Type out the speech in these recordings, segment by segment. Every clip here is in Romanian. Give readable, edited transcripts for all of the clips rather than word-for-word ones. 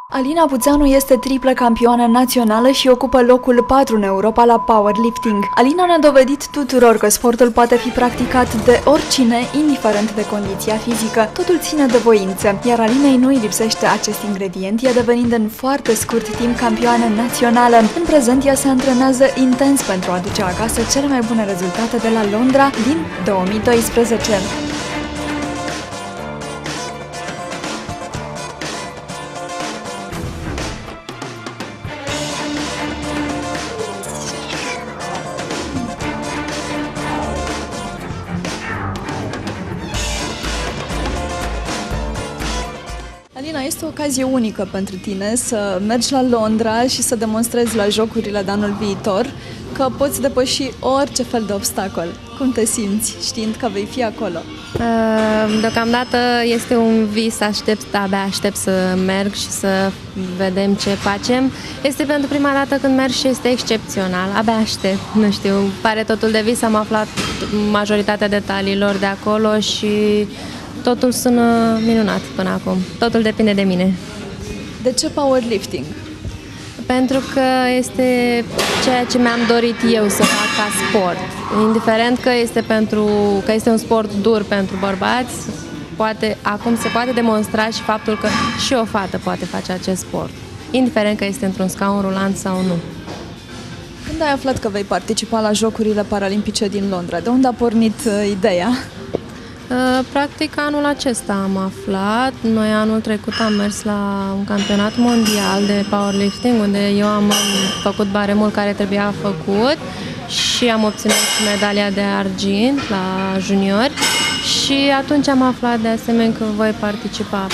Alina Puțanu este triplă campioană națională și ocupă locul 4 în Europa la powerlifting. Alina ne-a dovedit tuturor că sportul poate fi practicat de oricine, indiferent de condiția fizică. Totul ține de voință, iar Alinei nu îi lipsește acest ingredient, ea devenind în foarte scurt timp campioană națională. În prezent, ea se antrenează intens pentru a aduce acasă cele mai bune rezultate de la Londra din 2012. Alina, este o ocazie unică pentru tine să mergi la Londra și să demonstrezi la Jocurile de anul viitor că poți depăși orice fel de obstacol. Cum te simți știind că vei fi acolo? Deocamdată este un vis, abia aștept să merg și să vedem ce facem. Este pentru prima dată când merg și este excepțional, abia aștept, nu știu, pare totul de vis, am aflat majoritatea detaliilor de acolo și totul sună minunat până acum. Totul depinde de mine. De ce powerlifting? Pentru că este ceea ce mi-am dorit eu să fac ca sport. Indiferent că este un sport dur pentru bărbați, acum se poate demonstra și faptul că și o fată poate face acest sport. Indiferent că este într-un scaun rulant sau nu. Când ai aflat că vei participa la Jocurile Paralimpice din Londra? De unde a pornit ideea? Practic anul acesta am aflat. Noi anul trecut am mers la un campionat mondial de powerlifting unde eu am făcut baremul care trebuia făcut și am obținut și medalia de argint la juniori și atunci am aflat de asemenea că voi participa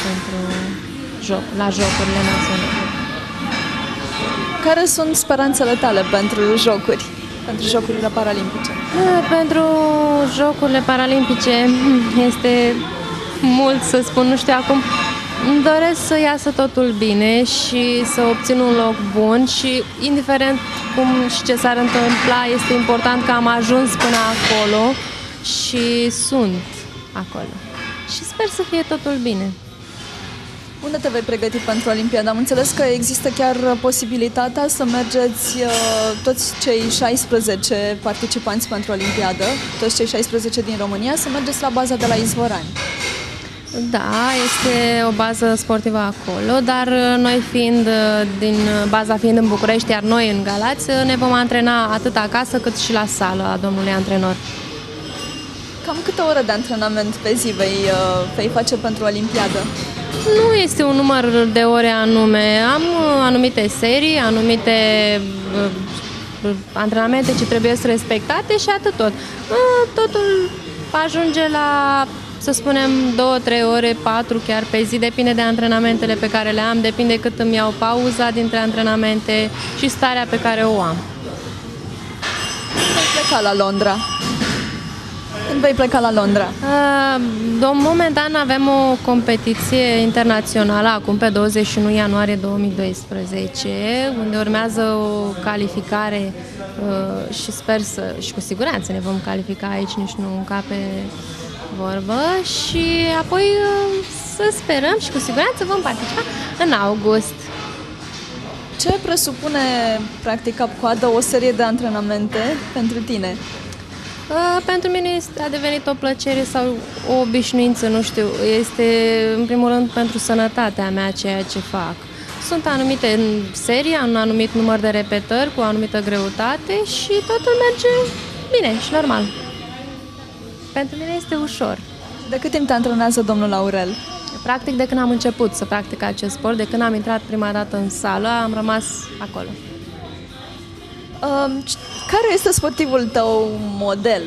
la Jocurile Naționale. Care sunt speranțele tale pentru Jocuri? Pentru Jocurile Paralimpice? Pentru Jocurile Paralimpice este mult să spun, nu știu acum. Îmi doresc să iasă totul bine și să obțin un loc bun și indiferent cum și ce s-ar întâmpla, este important că am ajuns până acolo și sunt acolo. Și sper să fie totul bine. Unde te vei pregăti pentru Olimpiada? Am înțeles că există chiar posibilitatea să mergeți toți cei 16 participanți pentru Olimpiadă, toți cei 16 din România, să mergeți la baza de la Izvorani. Da, este o bază sportivă acolo, dar noi baza fiind în București, iar noi în Galați, ne vom antrena atât acasă cât și la sală a domnului antrenor. Cam câte ore de antrenament pe zi vei face pentru Olimpiadă? Nu este un număr de ore anume. Am anumite serii, anumite antrenamente ce trebuie să respectate și atât tot. Totul ajunge la, să spunem, 2-3 ore, 4 chiar pe zi, depinde de antrenamentele pe care le am, depinde cât îmi iau pauza dintre antrenamente și starea pe care o am. Vei pleca la Londra? Când vei pleca la Londra? Momentan avem o competiție internațională acum pe 21 ianuarie 2012, unde urmează o calificare și sper și cu siguranță ne vom califica aici, nici nu încape vorbă și apoi să sperăm și cu siguranță vom participa în august. Ce presupune practic cap-coadă o serie de antrenamente pentru tine? Pentru mine a devenit o plăcere sau o obișnuință, nu știu, este în primul rând pentru sănătatea mea ceea ce fac. Sunt anumite serii, un anumit număr de repetări cu o anumită greutate și totul merge bine și normal. Pentru mine este ușor. De cât timp te antrenează domnul Aurel? Practic de când am început să practic acest sport, de când am intrat prima dată în sală, am rămas acolo. Care este sportivul tău model?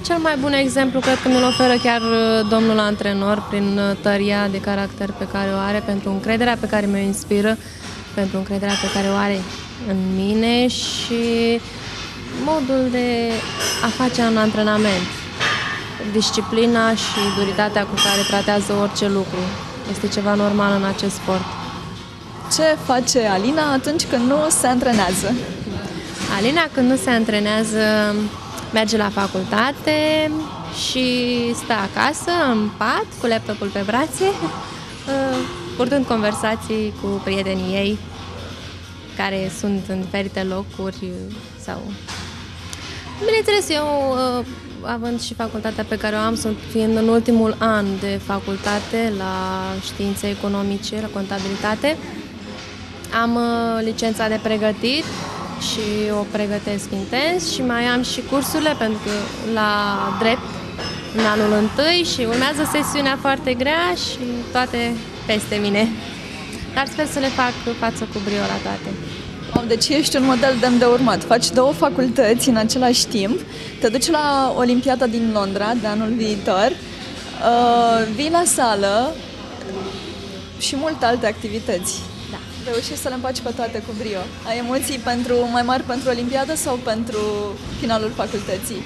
Cel mai bun exemplu cred că mi-l oferă chiar domnul antrenor prin tăria de caracter pe care o are, pentru încrederea pe care mi-o inspiră, pentru încrederea pe care o are în mine și modul de a face un antrenament. Disciplina și duritatea cu care tratează orice lucru. Este ceva normal în acest sport. Ce face Alina atunci când nu se antrenează? Alina când nu se antrenează merge la facultate și stă acasă în pat cu laptopul pe brațe purtând conversații cu prietenii ei care sunt în diferite locuri sau... Bineînțeles, eu, având și facultatea pe care o am, fiind în ultimul an de facultate la științe economice, la contabilitate, am licența de pregătit și o pregătesc intens și mai am și cursurile pentru că la drept în anul întâi și urmează sesiunea foarte grea și toate peste mine. Dar sper să le fac față cu brio la toate. Deci ești un model demn de urmat. Faci 2 facultăți în același timp, te duci la Olimpiada din Londra de anul viitor, vii la sală și multe alte activități. Da. Reușești să le împaci pe toate cu brio. Ai emoții mai mari pentru Olimpiadă sau pentru finalul facultății?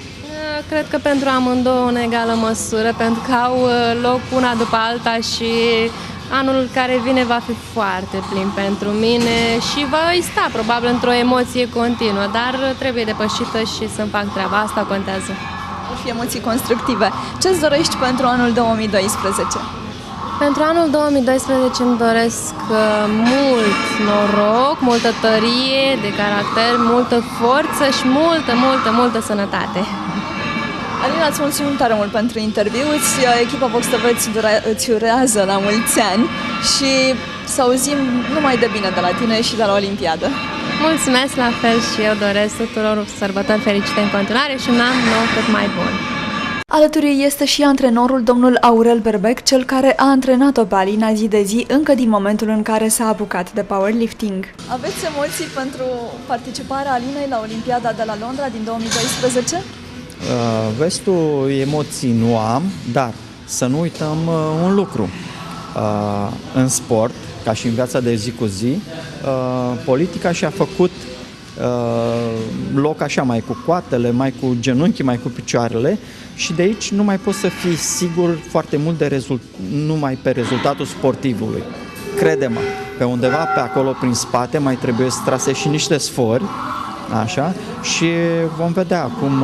Cred că pentru amândouă în egală măsură, pentru că au loc una după alta și anul care vine va fi foarte plin pentru mine și voi sta probabil într-o emoție continuă, dar trebuie depășită și să-mi fac treaba, asta contează. Vor fi emoții constructive. Ce-ți dorești pentru anul 2012? Pentru anul 2012 îmi doresc mult noroc, multă tărie de caracter, multă forță și multă sănătate. Alina, îți mulțumim tare mult pentru interviu. Echipa Vox TV îți urează la mulți ani și să auzim numai de bine de la tine și de la Olimpiadă. Mulțumesc, la fel și eu doresc tuturor sărbători fericite în continuare și un an nou cât mai bun. Alături este și antrenorul domnul Aurel Berbec, cel care a antrenat-o pe Alina zi de zi încă din momentul în care s-a apucat de powerlifting. Aveți emoții pentru participarea Alinei la Olimpiada de la Londra din 2012? Vezi tu, emoții nu am, dar să nu uităm un lucru. În sport, ca și în viața de zi cu zi, politica și-a făcut loc așa mai cu coatele, mai cu genunchii, mai cu picioarele și de aici nu mai poți să fii sigur foarte mult numai pe rezultatul sportivului. Crede-mă, pe undeva pe acolo prin spate mai trebuie să trase și niște sfori. Așa, și vom vedea acum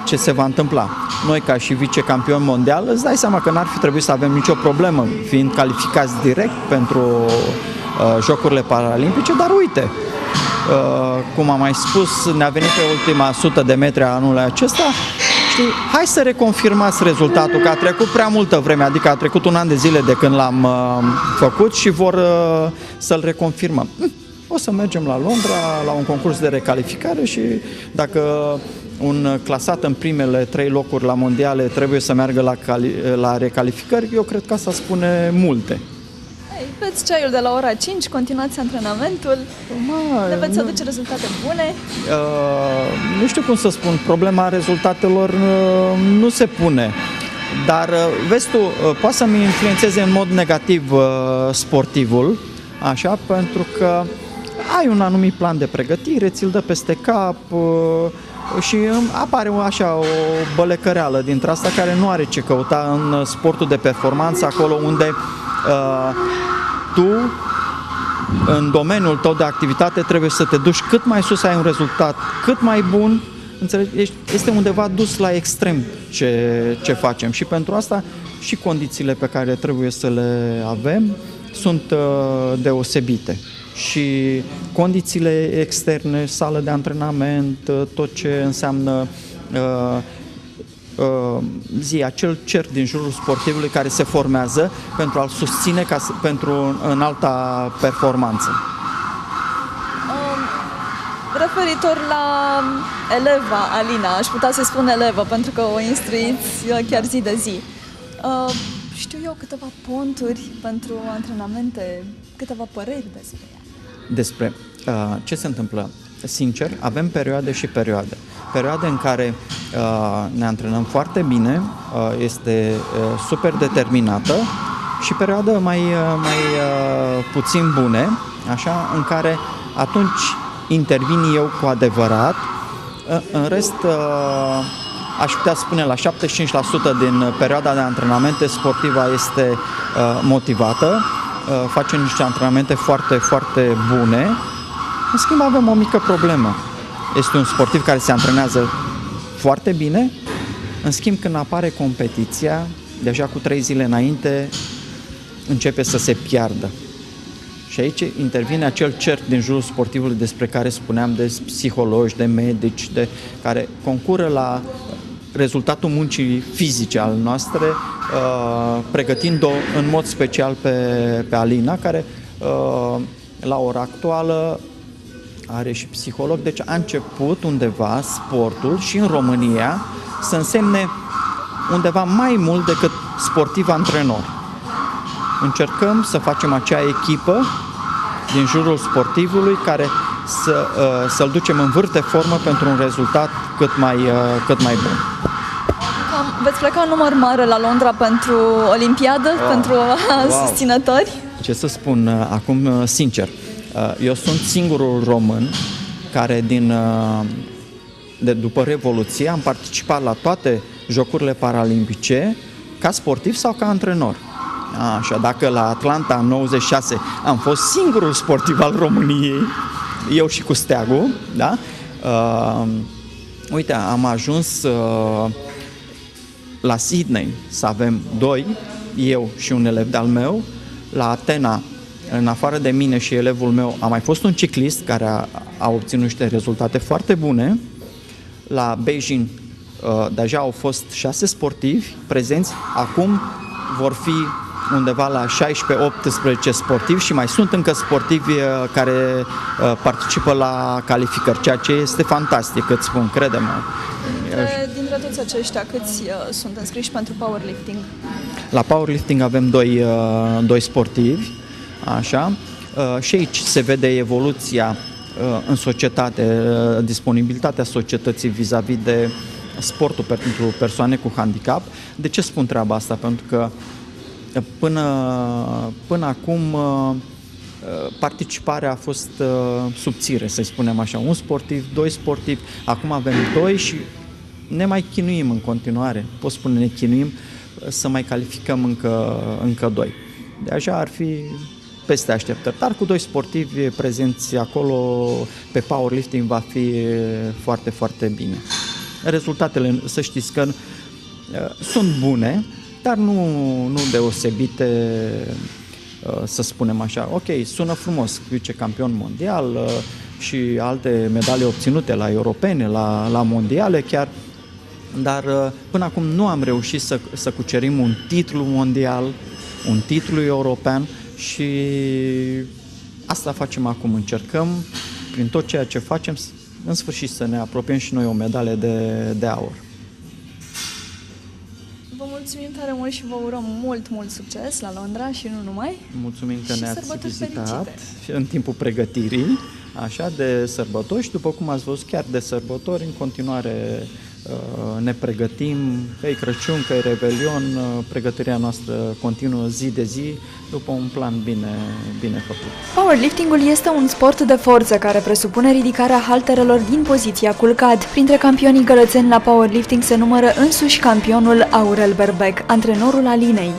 ce se va întâmpla. Noi, ca și vicecampioni mondial, îți dai seama că n-ar fi trebuit să avem nicio problemă, fiind calificați direct pentru Jocurile Paralimpice, dar uite, cum am mai spus, ne-a venit pe ultima 100 de metri a anului acesta. Știi, hai să reconfirmați rezultatul, că a trecut prea multă vreme, adică a trecut un an de zile de când l-am făcut și vor să-l reconfirmăm. O să mergem la Londra la un concurs de recalificare și dacă un clasat în primele 3 locuri la mondiale trebuie să meargă la recalificări, eu cred că asta spune multe. Beți ceaiul de la ora 5, continuați antrenamentul, ne veți aduce rezultate bune? Nu știu cum să spun, problema rezultatelor nu se pune, dar vezi tu, poate să-mi influențeze în mod negativ sportivul, așa, pentru că ai un anumit plan de pregătire, ți-l dă peste cap și apare așa o bălecăreală dintre asta care nu are ce căuta în sportul de performanță, acolo unde tu, în domeniul tău de activitate, trebuie să te duci cât mai sus, să ai un rezultat cât mai bun, înțelegi? Este undeva dus la extrem ce facem și pentru asta și condițiile pe care trebuie să le avem sunt deosebite. Și condițiile externe, sală de antrenament, tot ce înseamnă acel cerc din jurul sportivului care se formează pentru a-l susține pentru înalta performanță. Referitor la eleva Alina, aș putea să spun elevă pentru că o instruiți chiar zi de zi. Știu eu câteva ponturi pentru antrenamente, câteva păreri despre ea. Despre ce se întâmplă? Sincer, avem perioade și perioade. Perioade în care ne antrenăm foarte bine, este super determinată și perioade mai puțin bune, așa, în care atunci intervin eu cu adevărat. În rest, aș putea spune la 75% din perioada de antrenamente sportiva este motivată, face niște antrenamente foarte, foarte bune. În schimb, avem o mică problemă. Este un sportiv care se antrenează foarte bine, în schimb, când apare competiția, deja cu 3 zile înainte, începe să se piardă. Și aici intervine acel cerc din jurul sportivului despre care spuneam, de psihologi, de medici, care concură la rezultatul muncii fizice al noastre, pregătind-o în mod special pe Alina, care la ora actuală are și psiholog, deci a început undeva sportul și în România să însemne undeva mai mult decât sportiv-antrenor. Încercăm să facem acea echipă din jurul sportivului care să-l ducem în vârf de formă pentru un rezultat cât mai bun. Veți pleca un număr mare la Londra pentru Olimpiadă, pentru susținători? Ce să spun acum sincer, eu sunt singurul român care după Revoluție am participat la toate Jocurile Paralimpice ca sportiv sau ca antrenor. Așa, dacă la Atlanta în 96 am fost singurul sportiv al României, eu și cu steagul, da? Uite, am ajuns la Sydney să avem 2, eu și un elev de-al meu. La Atena, în afară de mine și elevul meu, a mai fost un ciclist care a obținut niște rezultate foarte bune. La Beijing deja au fost 6 sportivi prezenți, acum vor fi undeva la 16-18 sportivi și mai sunt încă sportivi care participă la calificări, ceea ce este fantastic, îți spun, crede-mă. Dintre toți aceștia, câți sunt înscriși pentru powerlifting? La powerlifting avem 2 sportivi, așa, și aici se vede evoluția în societate, disponibilitatea societății vis-a-vis de sportul pentru persoane cu handicap. De ce spun treaba asta? Pentru că până acum participarea a fost subțire, să spunem așa, 1 sportiv, 2 sportivi, acum avem 2 și ne mai chinuim în continuare, pot spune ne chinuim să mai calificăm încă 2. De așa ar fi peste așteptări, dar cu 2 sportivi prezenți acolo pe powerlifting va fi foarte, foarte bine. Rezultatele, să știți că sunt bune, dar nu deosebite, să spunem așa. Ok, sună frumos, vicecampion mondial și alte medalii obținute la europene, la mondiale chiar, dar până acum nu am reușit să cucerim un titlu mondial, un titlu european și asta facem acum. Încercăm, prin tot ceea ce facem, în sfârșit să ne apropiem și noi o medalie de aur. Vă mulțumim tare mult și vă urăm mult succes la Londra și nu numai. Mulțumim că ne-ați vizitat fericite în timpul pregătirii, așa, de sărbători și după cum ați văzut, chiar de sărbători, în continuare ne pregătim, că-i Crăciun, că-i Revelion, pregătirea noastră continuă zi de zi, după un plan bine făcut. Powerliftingul este un sport de forță care presupune ridicarea halterelor din poziția culcat. Printre campionii gălățeni la powerlifting se numără însuși campionul Aurel Berbec, antrenorul Alinei.